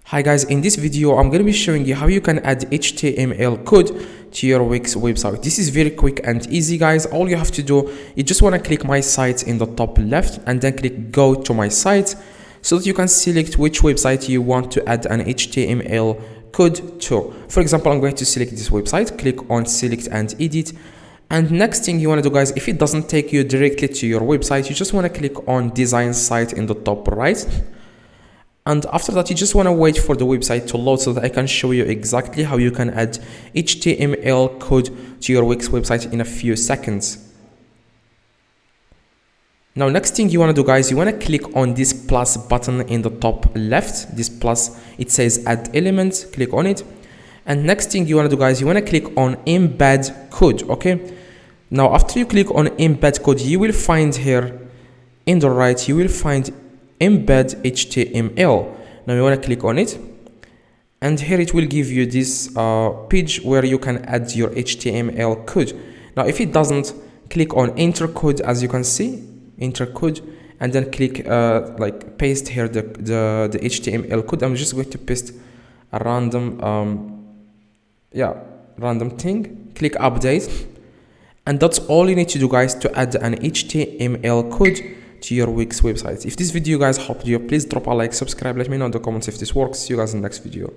Hi guys, in this video I'm going to be showing you how you can add HTML code to your Wix website. This is very quick and easy guys. All you have to do, you just want to click my site in the top left and then click go to my site so that you can select which website you want to add an HTML code to. For example, I'm going to select this website, click on select and edit. And next thing you want to do guys, if it doesn't take you directly to your website, you just want to click on design site in the top right. And after that, you just want to wait for the website to load so that I can show you exactly how you can add HTML code to your Wix website in a few seconds. Now, next thing you want to do, guys, you want to click on this plus button in the top left. This plus, it says add element, click on it. And next thing you want to do, guys, you want to click on embed code, okay? Now, after you click on embed code, you will find here in the right, you will find embed HTML. Now you want to click on it, and here it will give you this page where you can add your HTML code. Now if it doesn't, click on enter code, as you can see, enter code, and then click like paste here the HTML code. I'm just going to paste a random random thing. Click update, and that's all you need to do, guys, to add an HTML code to your Wix website. If this video guys helped you, please drop a like, subscribe, let me know in the comments if this works. See you guys in the next video.